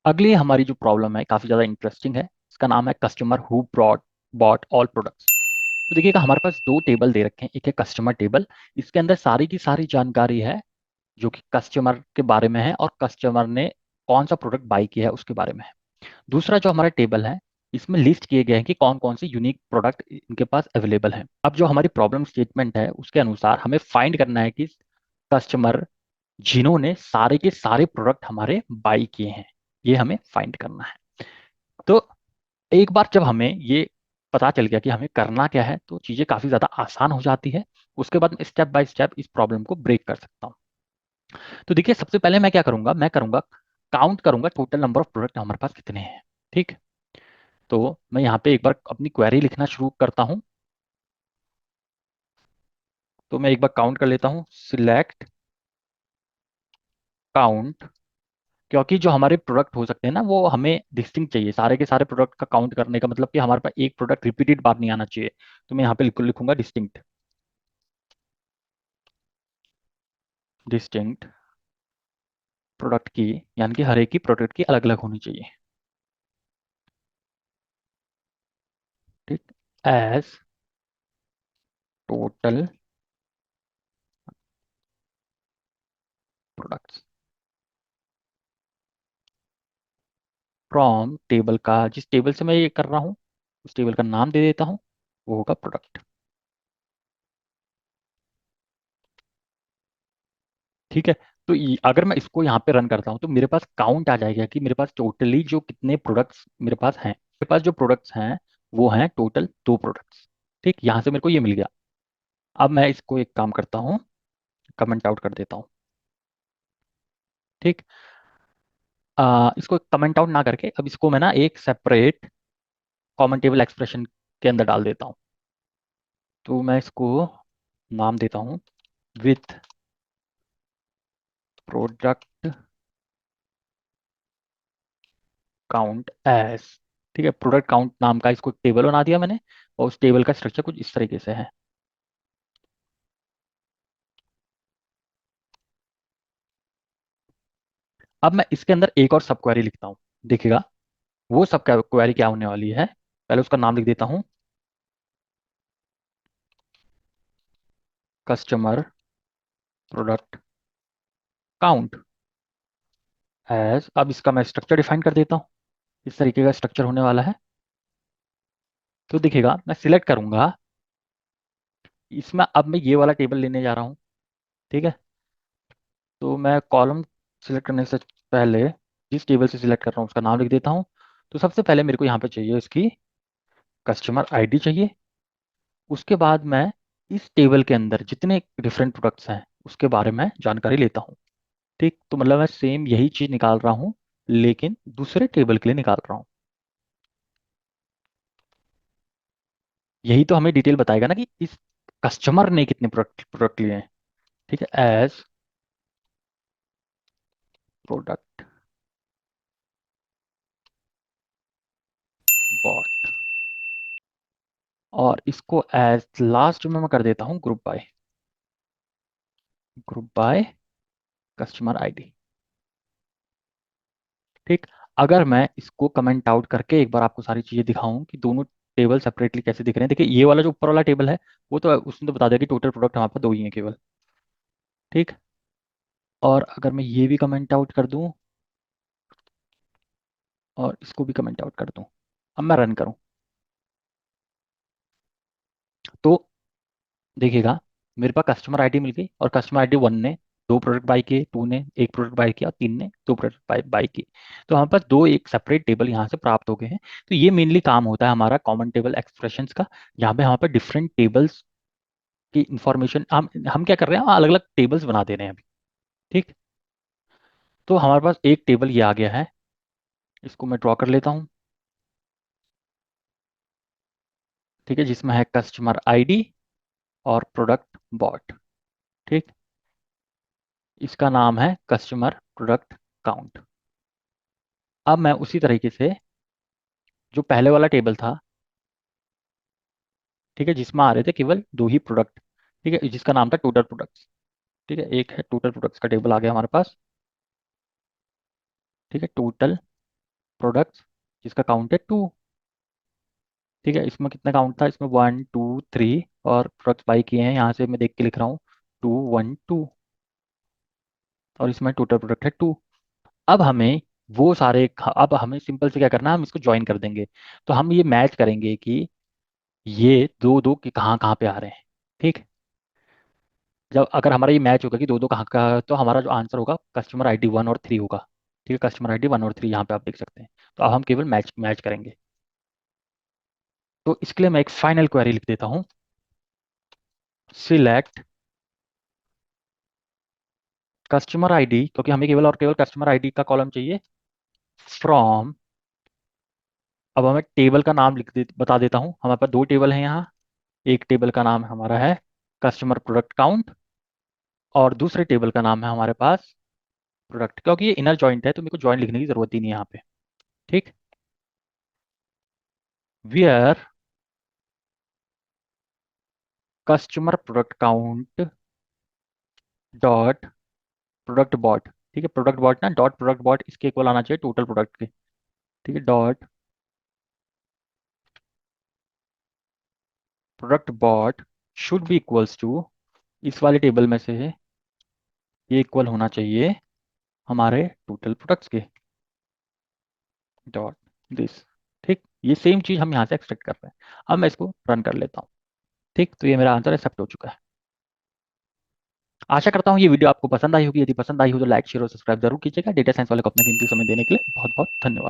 अगली हमारी जो प्रॉब्लम है काफी ज्यादा इंटरेस्टिंग है। इसका नाम है customer who brought bot all products. तो देखिएगा हमारे पास दो टेबल दे रखे हैं। एक है कस्टमर टेबल, इसके अंदर सारी की सारी जानकारी है जो कि कस्टमर के बारे में है और कस्टमर ने कौन सा प्रोडक्ट बाई किया है उसके बारे में है। दूसरा जो हमारा टेबल है, इसमें लिस्ट किए गए हैं कि कौन कौन से यूनिक प्रोडक्ट इनके पास अवेलेबल हैं। अब जो हमारी प्रॉब्लम स्टेटमेंट है उसके अनुसार हमें फाइंड करना है कि कस्टमर जिन्होंने सारे के सारे प्रोडक्ट हमारे बाई किए हैं, ये हमें फाइंड करना है। तो एक बार जब हमें ये पता चल गया कि हमें करना क्या है, तो चीजें काफी ज्यादा आसान हो जाती है। उसके बाद मैं स्टेप बाय स्टेप इस प्रॉब्लम को ब्रेक कर सकता हूँ। तो देखिए सबसे पहले मैं क्या करूंगा, मैं करूंगा काउंट करूंगा टोटल नंबर ऑफ प्रोडक्ट हमारे पास कितने हैं। ठीक। तो मैं यहाँ पे एक बार अपनी क्वेरी लिखना शुरू करता हूँ। तो मैं एक बार काउंट कर लेता हूँ, सिलेक्ट काउंट। क्योंकि जो हमारे प्रोडक्ट हो सकते हैं ना, वो हमें डिस्टिंक्ट चाहिए। सारे के सारे प्रोडक्ट का काउंट करने का मतलब कि हमारे पास एक प्रोडक्ट रिपीटेड बार नहीं आना चाहिए। तो मैं यहाँ पे लिखूंगा डिस्टिंक्ट। डिस्टिंक्ट प्रोडक्ट की, यानी कि हर एक की प्रोडक्ट की अलग अलग होनी चाहिए। ठीक। As total products from table का, जिस टेबल से मैं ये कर रहा हूँ उस टेबल का नाम दे देता हूँ, वो होगा प्रोडक्ट। ठीक है। तो अगर मैं इसको यहाँ पे रन करता हूँ तो मेरे पास काउंट आ जाएगा कि मेरे पास टोटली जो कितने प्रोडक्ट्स मेरे पास हैं। मेरे पास जो प्रोडक्ट्स हैं वो हैं टोटल दो प्रोडक्ट्स। ठीक, यहाँ से मेरे को ये मिल गया। अब मैं इसको एक काम करता हूँ, कमेंट आउट कर देता हूँ। ठीक। इसको कमेंट आउट ना करके अब इसको मैं ना एक सेपरेट कॉमन टेबल एक्सप्रेशन के अंदर डाल देता हूँ। तो मैं इसको नाम देता हूँ विथ प्रोडक्ट काउंट एज। ठीक है, प्रोडक्ट काउंट नाम का इसको एक टेबल बना दिया मैंने, और उस टेबल का स्ट्रक्चर कुछ इस तरीके से है। अब मैं इसके अंदर एक और सब क्वेरी लिखता हूँ। देखिएगा वो सब क्वेरी क्या होने वाली है। पहले उसका नाम लिख देता हूँ, कस्टमर प्रोडक्ट काउंट एज। अब इसका मैं स्ट्रक्चर डिफाइन कर देता हूँ। इस तरीके का स्ट्रक्चर होने वाला है। तो देखिएगा मैं सिलेक्ट करूंगा इसमें, अब मैं ये वाला टेबल लेने जा रहा हूँ। ठीक है। तो मैं कॉलम सिलेक्ट करने से पहले जिस टेबल से सिलेक्ट कर रहा हूँ उसका नाम लिख देता हूँ। तो सबसे पहले मेरे को यहाँ पे चाहिए इसकी कस्टमर आईडी चाहिए। उसके बाद मैं इस टेबल के अंदर जितने डिफरेंट प्रोडक्ट्स हैं उसके बारे में जानकारी लेता हूँ। ठीक, तो मतलब मैं सेम यही चीज निकाल रहा हूँ, लेकिन दूसरे टेबल के लिए निकाल रहा हूँ। यही तो हमें डिटेल बताएगा ना कि इस कस्टमर ने कितने प्रोडक्ट प्रोडक्ट लिए हैं। ठीक है, एज प्रोडक्ट बॉट। और इसको एज लास्ट में मैं कर देता हूँ ग्रुप बाय कस्टमर आईडी। ठीक। अगर मैं इसको कमेंट आउट करके एक बार आपको सारी चीजें दिखाऊं कि दोनों टेबल सेपरेटली कैसे दिख रहे हैं। देखिए ये वाला जो ऊपर वाला टेबल है वो तो उसने तो बता दिया कि टोटल प्रोडक्ट हमारे पास दो ही हैं केवल। ठीक। और अगर मैं ये भी कमेंट आउट कर दूं और इसको भी कमेंट आउट कर दूं, अब मैं रन करूं तो देखिएगा मेरे पास कस्टमर आईडी मिल गई। और कस्टमर आईडी वन ने दो प्रोडक्ट बाई किए, टू ने एक प्रोडक्ट बाई किया और तीन ने दो प्रोडक्ट बाई किए। तो हमारे पास दो एक सेपरेट टेबल यहाँ से प्राप्त हो गए हैं। तो ये मेनली काम होता है हमारा कॉमन टेबल एक्सप्रेशंस का, जहाँ पे हमारे पास डिफरेंट टेबल्स की इंफॉर्मेशन हम क्या कर रहे हैं, अलग अलग टेबल्स बना दे रहे हैं अभी। ठीक। तो हमारे पास एक टेबल ये आ गया है, इसको मैं ड्रॉ कर लेता हूँ। ठीक है, जिसमें है कस्टमर आईडी और प्रोडक्ट बॉट। ठीक। इसका नाम है कस्टमर प्रोडक्ट काउंट। अब मैं उसी तरीके से जो पहले वाला टेबल था, ठीक है, जिसमें आ रहे थे केवल दो ही प्रोडक्ट, ठीक है, जिसका नाम था टोटल प्रोडक्ट्स। ठीक है, एक है टोटल प्रोडक्ट्स का टेबल आ गया हमारे पास। ठीक है, टोटल प्रोडक्ट्स जिसका काउंट है 2। ठीक है, इसमें कितना काउंट था, इसमें 1 2 3, और प्रोडक्ट्स बाई किए हैं, यहाँ से मैं देख के लिख रहा हूँ 2 1 2, और इसमें टोटल प्रोडक्ट है 2। अब हमें वो सारे, अब हमें सिंपल से क्या करना है, हम इसको ज्वाइन कर देंगे। तो हम ये मैच करेंगे कि ये दो दो के कहाँ कहाँ पे आ रहे हैं। ठीक, जब अगर हमारा ये मैच होगा कि दो दो कहाँ का, तो हमारा जो आंसर होगा कस्टमर आईडी 1 और 3 होगा। ठीक है, कस्टमर आईडी 1 और 3 यहाँ पे आप देख सकते हैं। तो अब हम केवल मैच मैच करेंगे। तो इसके लिए मैं एक फाइनल क्वेरी लिख देता हूँ, सिलेक्ट कस्टमर आईडी, क्योंकि हमें केवल और केवल कस्टमर आईडी का कॉलम चाहिए, फ्रॉम। अब हमें टेबल का नाम बता देता हूँ, हमारे पास दो टेबल हैं यहाँ। एक टेबल का नाम हमारा है कस्टमर प्रोडक्ट काउंट, और दूसरे टेबल का नाम है हमारे पास प्रोडक्ट। क्योंकि ये इनर जॉइंट है तो मेरे को जॉइंट लिखने की जरूरत ही नहीं है यहाँ पे। ठीक, where customer product count dot product bought. ठीक है, प्रोडक्ट बॉट ना, डॉट प्रोडक्ट बॉट इसके इक्वल आना चाहिए टोटल प्रोडक्ट के। ठीक है, dot product bought should be equals to, इस वाले टेबल में से ये इक्वल होना चाहिए हमारे टोटल प्रोडक्ट्स के, डॉट दिस। ठीक, ये सेम चीज हम यहाँ से एक्सट्रैक्ट कर रहे हैं। अब मैं इसको रन कर लेता हूँ। ठीक, तो ये मेरा आंसर एक्सेप्ट हो चुका है। आशा करता हूँ ये वीडियो आपको पसंद आई होगी। यदि पसंद आई हो तो लाइक शेयर और सब्सक्राइब जरूर कीजिएगा। डेटा साइंस वाले को अपना कीमती समय देने के लिए बहुत बहुत धन्यवाद।